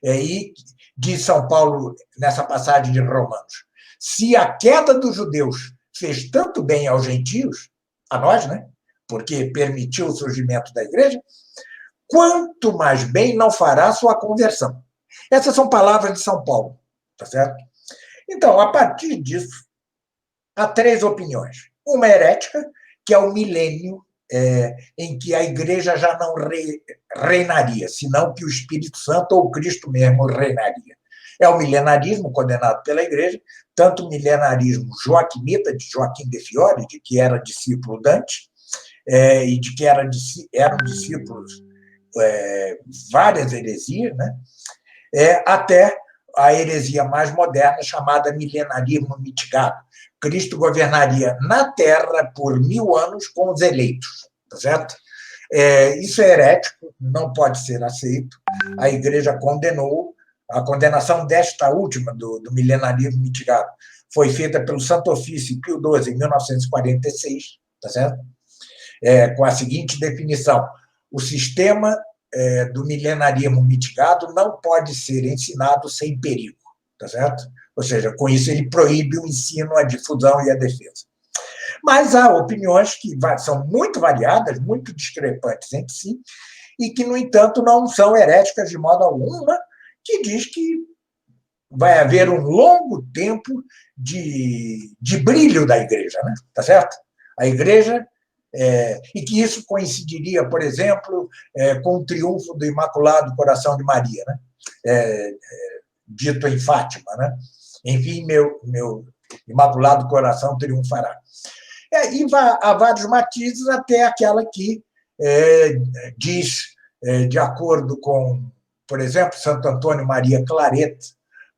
E diz São Paulo, nessa passagem de Romanos, se a queda dos judeus fez tanto bem aos gentios, a nós, né? Porque permitiu o surgimento da igreja, quanto mais bem não fará sua conversão. Essas são palavras de São Paulo, tá certo? Então, a partir disso, há 3 opiniões. Uma herética, que é o milênio em que a igreja já não reinaria, senão que o Espírito Santo ou Cristo mesmo reinaria. É o milenarismo condenado pela igreja, tanto o milenarismo joaquimita, de Joaquim de Fiore, de que era discípulo Dante, e de que eram discípulos várias heresias, né? Até a heresia mais moderna, chamada milenarismo mitigado. Cristo governaria na Terra por 1000 anos com os eleitos, tá certo? Isso é herético, não pode ser aceito. A Igreja condenou. A condenação desta última, do milenarismo mitigado, foi feita pelo Santo Ofício Pio XII, em 1946, tá certo? Com a seguinte definição: o sistema do milenarismo mitigado não pode ser ensinado sem perigo, tá certo? Ou seja, com isso ele proíbe o ensino, a difusão e a defesa. Mas há opiniões que são muito variadas, muito discrepantes entre si, e que, no entanto, não são heréticas de modo algum, né? Que diz que vai haver um longo tempo de brilho da igreja, né? Tá certo? A igreja, e que isso coincidiria, por exemplo, com o triunfo do Imaculado Coração de Maria, né? Dito em Fátima, né? Enfim, meu Imaculado Coração triunfará. E há vários matizes, até aquela que diz, de acordo com, por exemplo, Santo Antônio Maria Claret,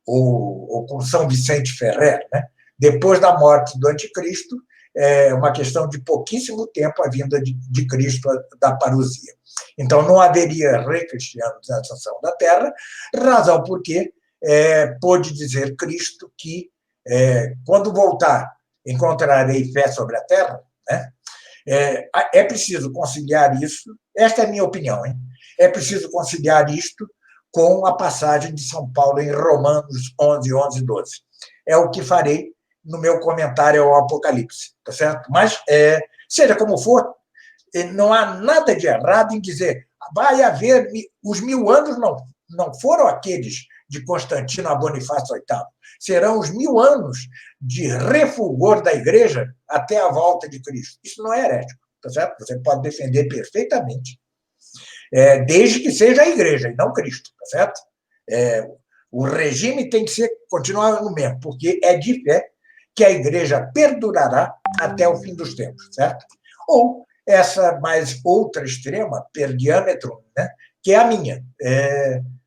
ou com São Vicente Ferrer, né? Depois da morte do anticristo, é uma questão de pouquíssimo tempo a vinda de Cristo da parousia. Então, não haveria recristianização da Terra, razão porque pôde dizer Cristo que, quando voltar, encontrarei fé sobre a Terra, né? É preciso conciliar isso, esta é a minha opinião, hein? É preciso conciliar isto com a passagem de São Paulo em Romanos 11, 12. É o que farei no meu comentário ao Apocalipse, tá certo? Mas Seja como for, não há nada de errado em dizer vai haver... Os 1000 anos não foram aqueles de Constantino a Bonifácio VIII. Serão os 1000 anos de refulgor da Igreja até a volta de Cristo. Isso não é herético, tá certo? Você pode defender perfeitamente, desde que seja a Igreja e não Cristo, tá certo? O regime tem que continuar no mesmo, porque é de fé que a Igreja perdurará até o fim dos tempos, certo? Ou essa mais outra extrema, per diâmetro, né, que é a minha,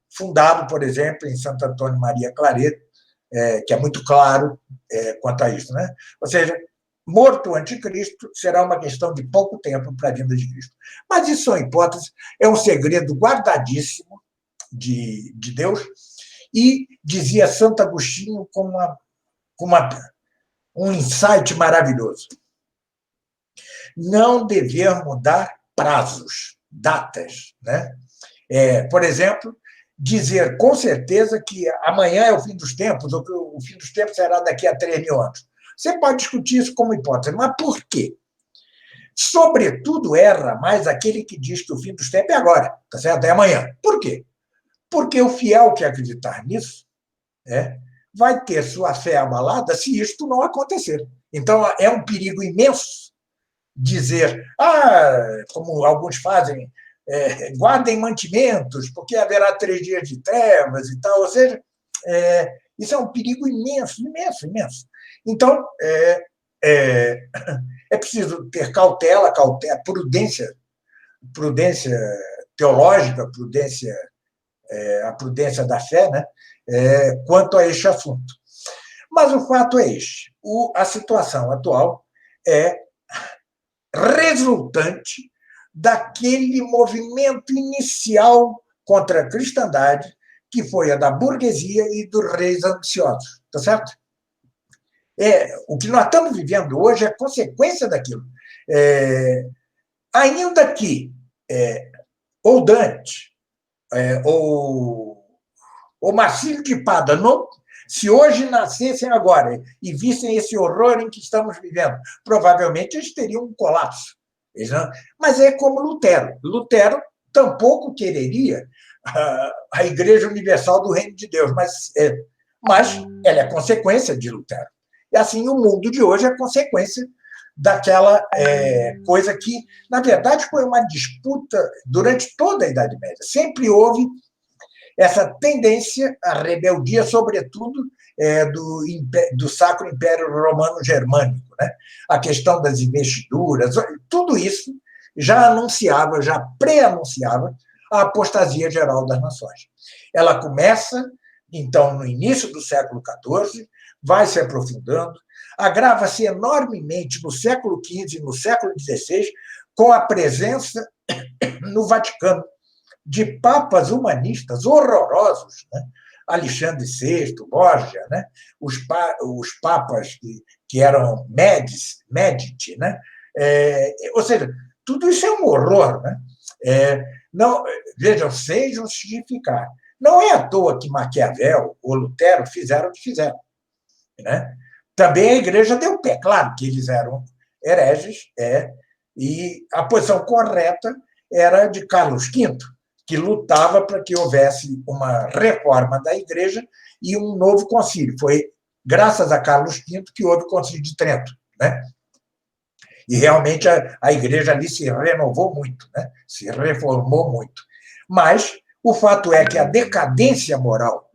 fundado, por exemplo, em Santo Antônio Maria Claret, que é muito claro quanto a isso, né? Ou seja, morto o anticristo será uma questão de pouco tempo para a vinda de Cristo. Mas isso são hipóteses, é um segredo guardadíssimo de Deus, e dizia Santo Agostinho com um insight maravilhoso: não devemos dar prazos, datas, né? Por exemplo, dizer com certeza que amanhã é o fim dos tempos, ou que o fim dos tempos será daqui a 3.000 anos. Você pode discutir isso como hipótese, mas por quê? Sobretudo erra mais aquele que diz que o fim dos tempos é agora, tá certo? É amanhã. Por quê? Porque o fiel que acreditar nisso vai ter sua fé abalada se isto não acontecer. Então, é um perigo imenso dizer, como alguns fazem, guardem mantimentos, porque haverá 3 dias de trevas e tal. Ou seja, isso é um perigo imenso, imenso, imenso. Então, é preciso ter cautela, prudência teológica, a prudência da fé, né, quanto a este assunto. Mas o fato é este: a situação atual é resultante daquele movimento inicial contra a cristandade, que foi a da burguesia e dos reis ambiciosos, tá certo? O que nós estamos vivendo hoje é consequência daquilo. Ainda que ou Dante, ou Marcílio de Pada, se hoje nascessem agora e vissem esse horror em que estamos vivendo, provavelmente eles teriam um colapso. Mas é como Lutero. Lutero tampouco quereria a Igreja Universal do Reino de Deus, mas ela é consequência de Lutero. E assim, o mundo de hoje é consequência daquela coisa que, na verdade, foi uma disputa durante toda a Idade Média. Sempre houve essa tendência à rebeldia, sobretudo do Sacro Império Romano Germânico, né? A questão das investiduras, tudo isso já anunciava, já pré-anunciava a apostasia geral das nações. Ela começa, então, no início do século XIV, vai se aprofundando, agrava-se enormemente no século XV e no século XVI, com a presença no Vaticano de papas humanistas horrorosos, né? Alexandre VI, Borgia, né? Os papas que eram Medici, né? Ou seja, tudo isso é um horror, né? Não, vejam, sem justificar. Não é à toa que Maquiavel ou Lutero fizeram o que fizeram, né? Também a Igreja deu pé, claro que eles eram hereges, e a posição correta era de Carlos V, que lutava para que houvesse uma reforma da Igreja e um novo concílio. Foi graças a Carlos V que houve o Concílio de Trento, né? E realmente a Igreja ali se renovou muito, né? Se reformou muito. Mas o fato é que a decadência moral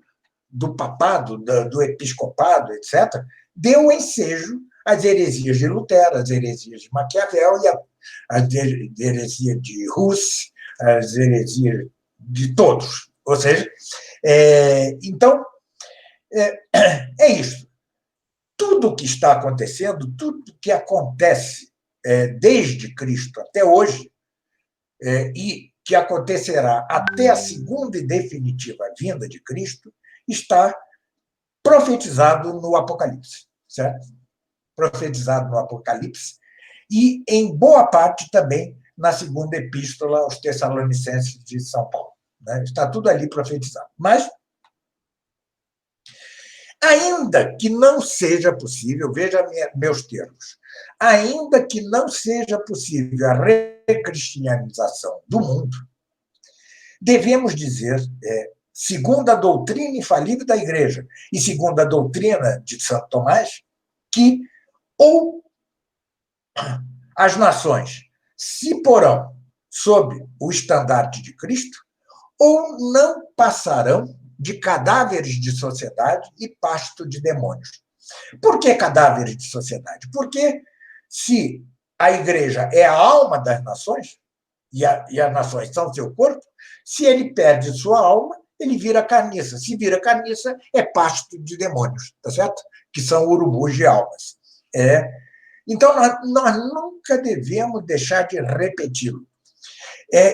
do papado, do episcopado, etc., deu ensejo às heresias de Lutero, às heresias de Maquiavel e às heresias de Hus, as heresias de todos. Ou seja, então, é isso. Tudo o que está acontecendo, tudo que acontece desde Cristo até hoje, e que acontecerá até a segunda e definitiva vinda de Cristo, está profetizado no Apocalipse, certo? Profetizado no Apocalipse, e em boa parte também na segunda epístola aos Tessalonicenses de São Paulo, né? Está tudo ali profetizado. Mas, ainda que não seja possível, veja meus termos, ainda que não seja possível a recristianização do mundo, devemos dizer, segundo a doutrina infalível da Igreja e segundo a doutrina de Santo Tomás, que ou as nações se porão sob o estandarte de Cristo, ou não passarão de cadáveres de sociedade e pasto de demônios. Por que cadáveres de sociedade? Porque se a igreja é a alma das nações, e as nações são seu corpo, se ele perde sua alma, ele vira carniça. Se vira carniça, é pasto de demônios, tá certo? Que são urubus de almas. Então, nós nunca devemos deixar de repeti-lo.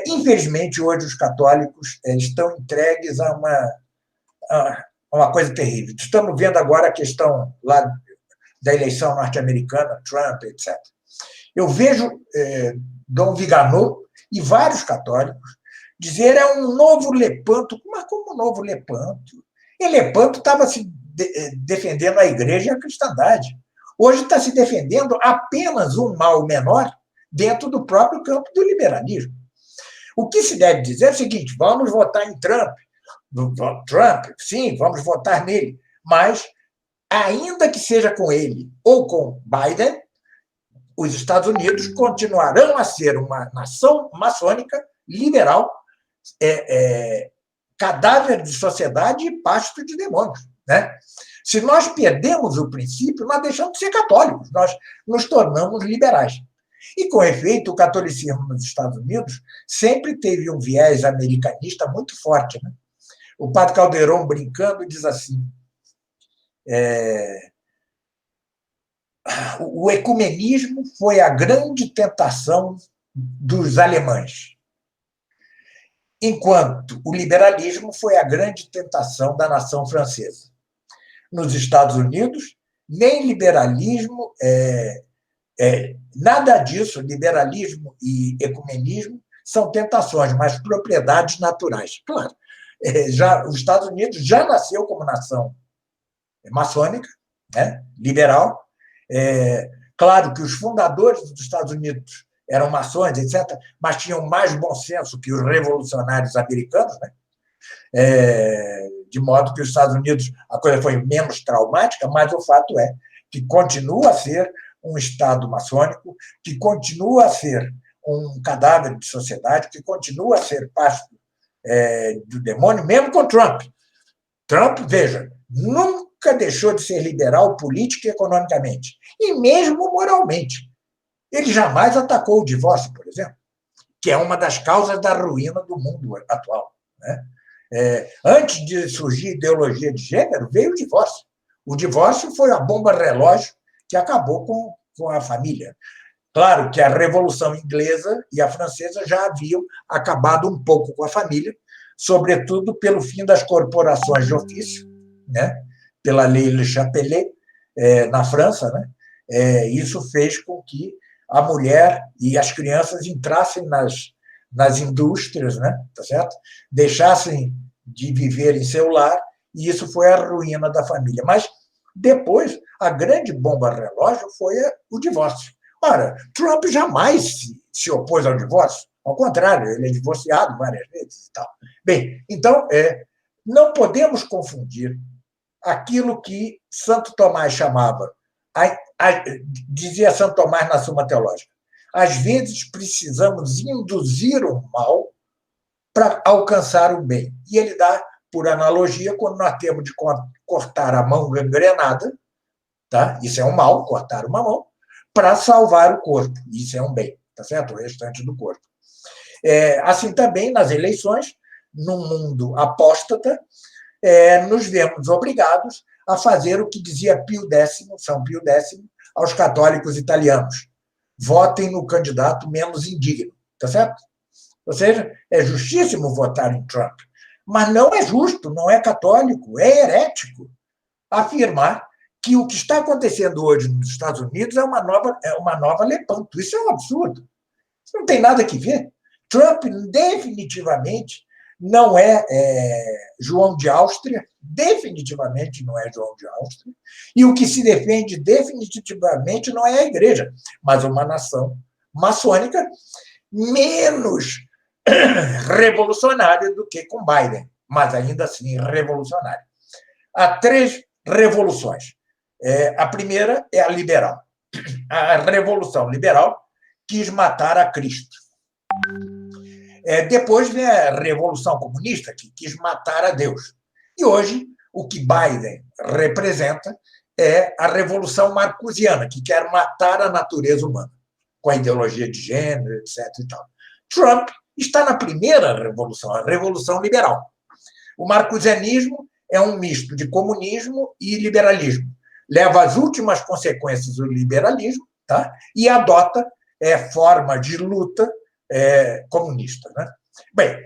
Infelizmente, hoje os católicos estão entregues a uma coisa terrível. Estamos vendo agora a questão lá da eleição norte-americana, Trump, etc. Eu vejo Dom Viganò e vários católicos dizer um novo Lepanto. Mas como um novo Lepanto? E Lepanto estava se defendendo a igreja e a cristandade. Hoje está se defendendo apenas um mal menor dentro do próprio campo do liberalismo. O que se deve dizer é o seguinte: vamos votar em Trump. Trump, sim, vamos votar nele. Mas, ainda que seja com ele ou com Biden, os Estados Unidos continuarão a ser uma nação maçônica, liberal, cadáver de sociedade e pasto de demônios. Né? Se nós perdemos o princípio, nós deixamos de ser católicos, nós nos tornamos liberais. E, com efeito, o catolicismo nos Estados Unidos sempre teve um viés americanista muito forte. Né? O padre Calderon, brincando, diz assim: o ecumenismo foi a grande tentação dos alemães, enquanto o liberalismo foi a grande tentação da nação francesa. Nos Estados Unidos, nem liberalismo, nada disso, liberalismo e ecumenismo, são tentações, mas propriedades naturais. Claro, os Estados Unidos já nasceu como nação maçônica, né, liberal. Claro que os fundadores dos Estados Unidos eram maçons, etc., mas tinham mais bom senso que os revolucionários americanos, né? De modo que os Estados Unidos, a coisa foi menos traumática, mas o fato é que continua a ser um Estado maçônico, que continua a ser um cadáver de sociedade, que continua a ser pasto do demônio, mesmo com Trump. Trump, veja, nunca deixou de ser liberal política e economicamente, e mesmo moralmente. Ele jamais atacou o divórcio, por exemplo, que é uma das causas da ruína do mundo atual. Né? Antes de surgir ideologia de gênero, veio o divórcio. O divórcio foi a bomba relógio que acabou com a família. Claro que a Revolução Inglesa e a Francesa já haviam acabado um pouco com a família, sobretudo pelo fim das corporações de ofício, né? Pela lei Le Chapelet, na França. Né? Isso fez com que a mulher e as crianças entrassem nas indústrias, né? Tá certo? Deixassem de viver em seu lar, e isso foi a ruína da família. Mas depois, a grande bomba relógio foi o divórcio. Ora, Trump jamais se opôs ao divórcio, ao contrário, ele é divorciado várias vezes e tal. Bem, então, não podemos confundir aquilo que Santo Tomás chamava, dizia Santo Tomás na Suma Teológica, às vezes precisamos induzir o mal para alcançar o bem. E ele dá, por analogia, quando nós temos de cortar a mão gangrenada, tá? Isso é um mal, cortar uma mão, para salvar o corpo. Isso é um bem, tá certo? O restante do corpo. Assim também, nas eleições, num mundo apóstata, nos vemos obrigados a fazer o que dizia São Pio X, aos católicos italianos: votem no candidato menos indigno, tá certo? Ou seja, é justíssimo votar em Trump, mas não é justo, não é católico, é herético afirmar que o que está acontecendo hoje nos Estados Unidos é uma nova Lepanto. Isso é um absurdo. Isso não tem nada que ver. Trump definitivamente não João de Áustria, definitivamente não é João de Áustria, e o que se defende definitivamente não é a igreja, mas uma nação maçônica menos revolucionária do que com Biden, mas ainda assim revolucionária. Há três revoluções. A primeira é a liberal. A Revolução Liberal quis matar a Cristo. Depois vem a Revolução Comunista, que quis matar a Deus. E hoje, o que Biden representa é a Revolução Marcusiana, que quer matar a natureza humana, com a ideologia de gênero, etc. E tal. Trump está na primeira revolução, a Revolução Liberal. O marcusianismo é um misto de comunismo e liberalismo. Leva às últimas consequências do liberalismo, tá? E adota forma de luta comunista. Né? Bem,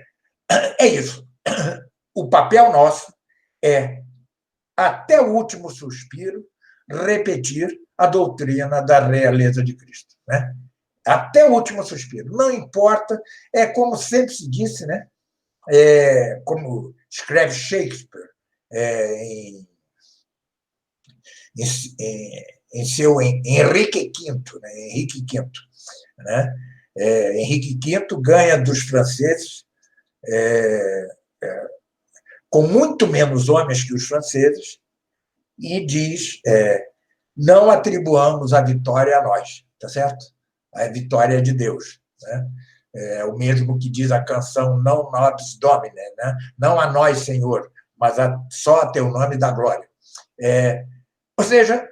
é isso. O papel nosso é, até o último suspiro, repetir a doutrina da realeza de Cristo. Né? Até o último suspiro. Não importa, como sempre se disse, né? Como escreve Shakespeare em seu Henrique V, né? Henrique V, né? Henrique V ganha dos franceses com muito menos homens que os franceses e diz: não atribuamos a vitória a nós, tá certo? A vitória é de Deus, né? O mesmo que diz a canção Não Nobis Domine, né? Não a nós, Senhor, mas só a teu nome dá glória. Ou seja,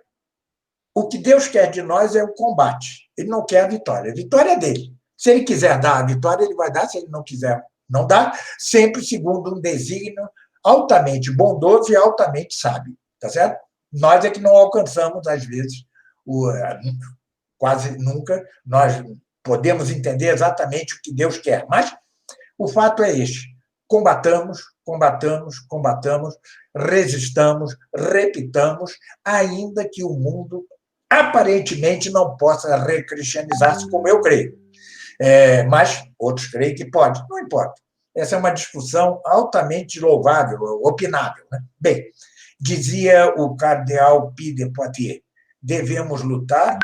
o que Deus quer de nós é o combate. Ele não quer a vitória. A vitória é dele. Se ele quiser dar a vitória, ele vai dar. Se ele não quiser, não dá. Sempre segundo um desígnio altamente bondoso e altamente sábio. Tá certo? Nós é que não alcançamos, às vezes, quase nunca, nós podemos entender exatamente o que Deus quer. Mas o fato é este. Combatamos, combatamos, combatamos, resistamos, repitamos, ainda que o mundo aparentemente não possa recristianizar-se, como eu creio. Mas outros creem que pode. Não importa. Essa é uma discussão altamente louvável, opinável. Né? Bem, dizia o cardeal Pie de Poitiers, devemos lutar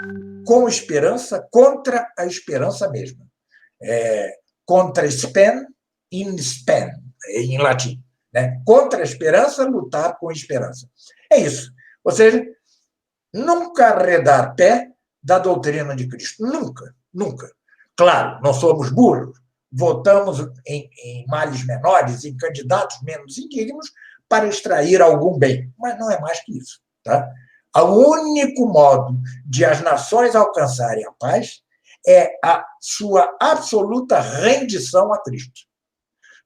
com esperança contra a esperança mesma. Contra spem in spem, em latim. Né? Contra a esperança, lutar com esperança. É isso. Ou seja, nunca arredar pé da doutrina de Cristo. Nunca, nunca. Claro, não somos burros. Votamos em males menores, em candidatos menos indignos, para extrair algum bem. Mas não é mais que isso. Tá? O único modo de as nações alcançarem a paz é a sua absoluta rendição a Cristo.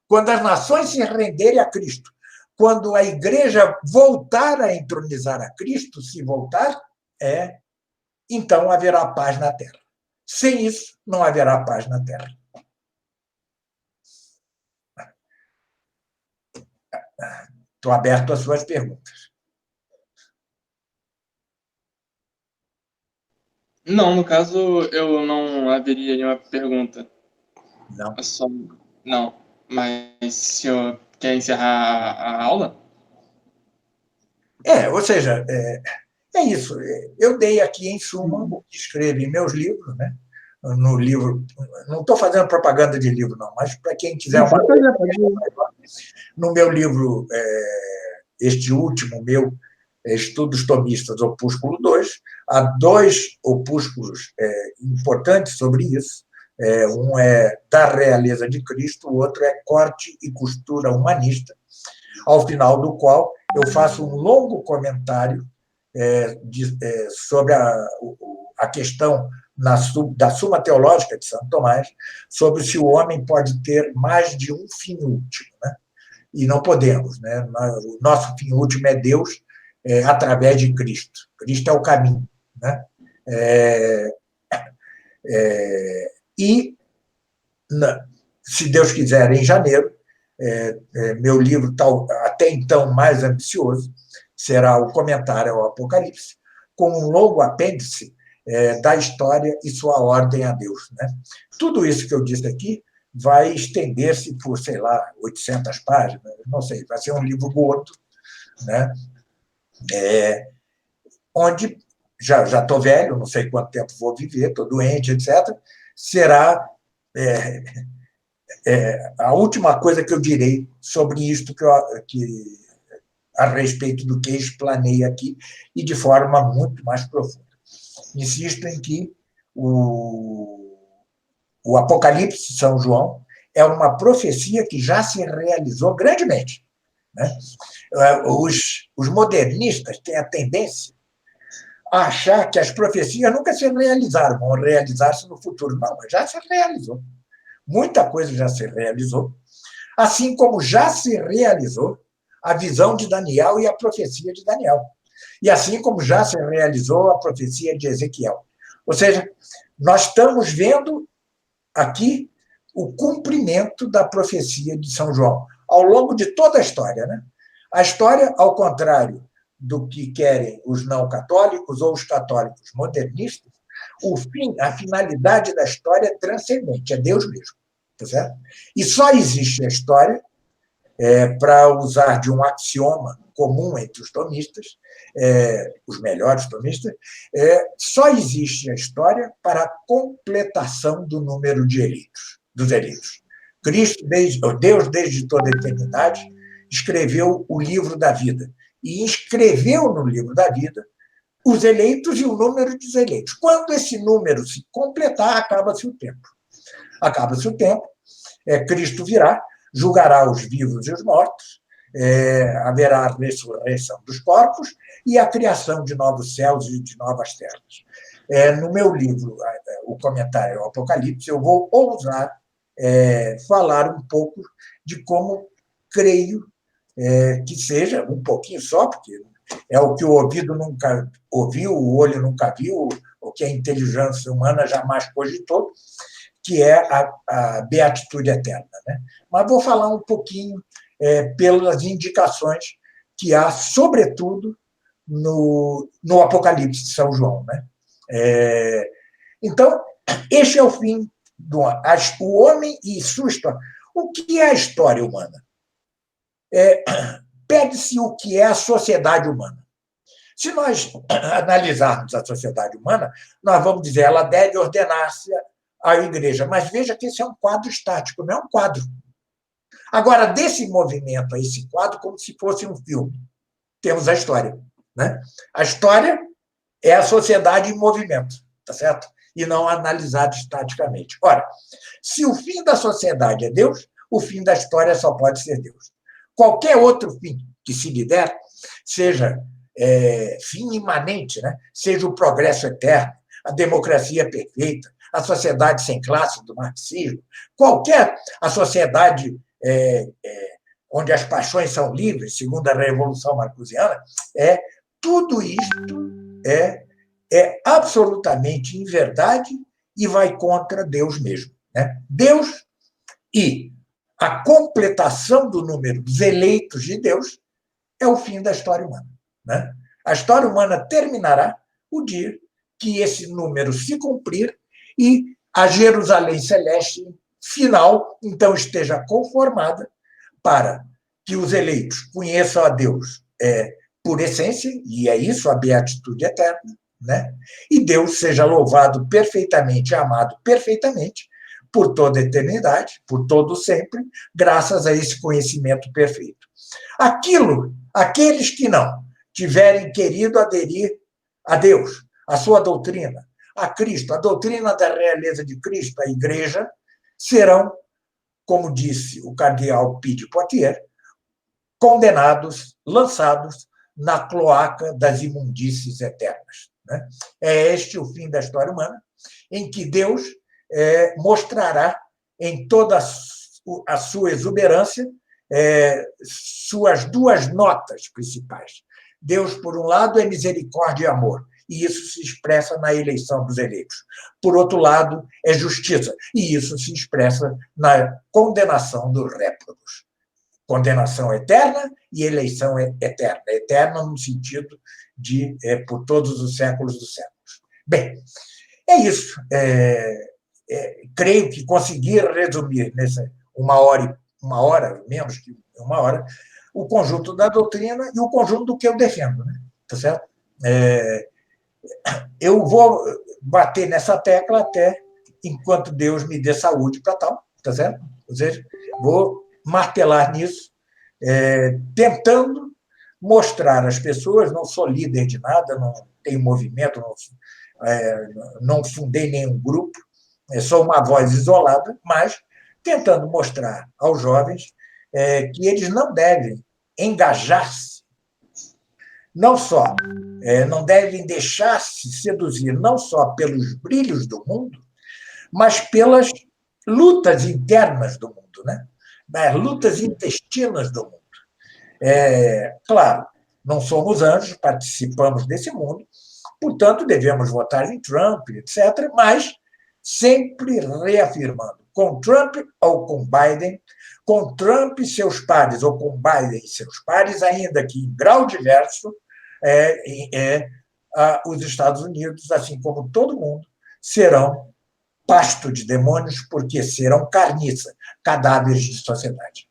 Quando as nações se renderem a Cristo, quando a igreja voltar a entronizar a Cristo, se voltar, então haverá paz na terra. Sem isso, não haverá paz na terra. Estou aberto às suas perguntas. Não, no caso, eu não haveria nenhuma pergunta. Não. Não. Mas o senhor quer encerrar a aula? Ou seja, é isso. Eu dei aqui, em suma, o que escrevo em meus livros, né? No livro, não estou fazendo propaganda de livro, não, mas para quem quiser uma coisa, no meu livro, este último meu, Estudos Tomistas, opúsculo 2, há dois opúsculos importantes sobre isso. Um é Da Realeza de Cristo, o outro é Corte e Costura Humanista, ao final do qual eu faço um longo comentário sobre a questão da Suma Teológica de Santo Tomás, sobre se o homem pode ter mais de um fim último. Né? E não podemos. Né? O nosso fim último é Deus, através de Cristo. Cristo é o caminho. Né? E, se Deus quiser, em janeiro, meu livro, até então mais ambicioso, será o comentário ao Apocalipse, com um longo apêndice da história e sua ordem a Deus. Né? Tudo isso que eu disse aqui vai estender-se por, sei lá, 800 páginas, não sei, vai ser um livro gordo, né? Onde já estou velho, não sei quanto tempo vou viver, estou doente, etc. Será a última coisa que eu direi sobre isto a respeito do que explanei aqui, e de forma muito mais profunda. Insisto em que o Apocalipse de São João é uma profecia que já se realizou grandemente, né? Os modernistas têm a tendência a achar que as profecias nunca se realizaram, vão realizar-se no futuro. Não, mas já se realizou. Muita coisa já se realizou, assim como já se realizou a visão de Daniel e a profecia de Daniel. E assim como já se realizou a profecia de Ezequiel. Ou seja, nós estamos vendo aqui o cumprimento da profecia de São João, ao longo de toda a história, né? A história, ao contrário do que querem os não católicos ou os católicos modernistas, a finalidade da história é transcendente, é Deus mesmo. Tá certo? E só existe a história, para usar de um axioma comum entre os tomistas, os melhores tomistas, só existe a história para a completação do número de eleitos, dos eleitos. Deus, desde toda a eternidade, escreveu o livro da vida e inscreveu no livro da vida os eleitos e o número dos eleitos. Quando esse número se completar, acaba-se o tempo. Acaba-se o tempo, Cristo virá, julgará os vivos e os mortos, haverá a ressurreição dos corpos e a criação de novos céus e de novas terras. No meu livro, o comentário ao Apocalipse, eu vou ousar falar um pouco de como creio que seja, um pouquinho só, porque é o que o ouvido nunca ouviu, o olho nunca viu, o que a inteligência humana jamais cogitou, que é a beatitude eterna, né? Mas vou falar um pouquinho pelas indicações que há, sobretudo, no Apocalipse de São João, né? Então, este é o fim o homem e sua história. O que é a história humana? Pede-se o que é a sociedade humana. Se nós analisarmos a sociedade humana, nós vamos dizer ela deve ordenar-se à igreja. Mas veja que esse é um quadro estático, não é um quadro. Agora, desse movimento a esse quadro, como se fosse um filme, temos a história, né? A história é a sociedade em movimento, tá certo? E não analisada estaticamente. Ora, se o fim da sociedade é Deus, o fim da história só pode ser Deus. Qualquer outro fim que se lhe der, seja fim imanente, né? Seja o progresso eterno, a democracia perfeita, a sociedade sem classe do marxismo, a sociedade onde as paixões são livres, segundo a Revolução Marcusiana, tudo isto é absolutamente inverdade e vai contra Deus mesmo, né? Deus e a completação do número dos eleitos de Deus é o fim da história humana, né? A história humana terminará o dia que esse número se cumprir e a Jerusalém Celeste final, então, esteja conformada para que os eleitos conheçam a Deus por essência, e é isso a beatitude eterna, né? E Deus seja louvado perfeitamente, amado perfeitamente, por toda a eternidade, por todo sempre, graças a esse conhecimento perfeito. Aqueles que não tiverem querido aderir a Deus, a sua doutrina, a Cristo, a doutrina da realeza de Cristo, a Igreja, serão, como disse o cardeal Pie de Poitiers, condenados, lançados na cloaca das imundícies eternas, né? É este o fim da história humana, em que Deus mostrará em toda a sua exuberância suas duas notas principais. Deus, por um lado, é misericórdia e amor, e isso se expressa na eleição dos eleitos. Por outro lado, é justiça, e isso se expressa na condenação dos réprobos. Condenação eterna e eleição eterna. Eterna no sentido de por todos os séculos dos séculos. Bem, é isso. creio que consegui resumir nessa uma hora, menos que uma hora, o conjunto da doutrina e o conjunto do que eu defendo, né? Tá certo? Eu vou bater nessa tecla até enquanto Deus me dê saúde para tal, tá certo? Ou seja, vou martelar nisso, tentando mostrar às pessoas, não sou líder de nada, não tenho movimento, não fundei nenhum grupo, sou uma voz isolada, mas tentando mostrar aos jovens que eles não devem engajar-se, não só, não devem deixar-se seduzir não só pelos brilhos do mundo, mas pelas lutas internas do mundo, né? Das lutas intestinas do mundo. Claro, não somos anjos, participamos desse mundo, portanto, devemos votar em Trump, etc., mas sempre reafirmando, com Trump ou com Biden, com Trump e seus pares, ou com Biden e seus pares, ainda que em grau diverso, os Estados Unidos, assim como todo mundo, serão pasto de demônios, porque serão carniça, cadáveres de sociedade.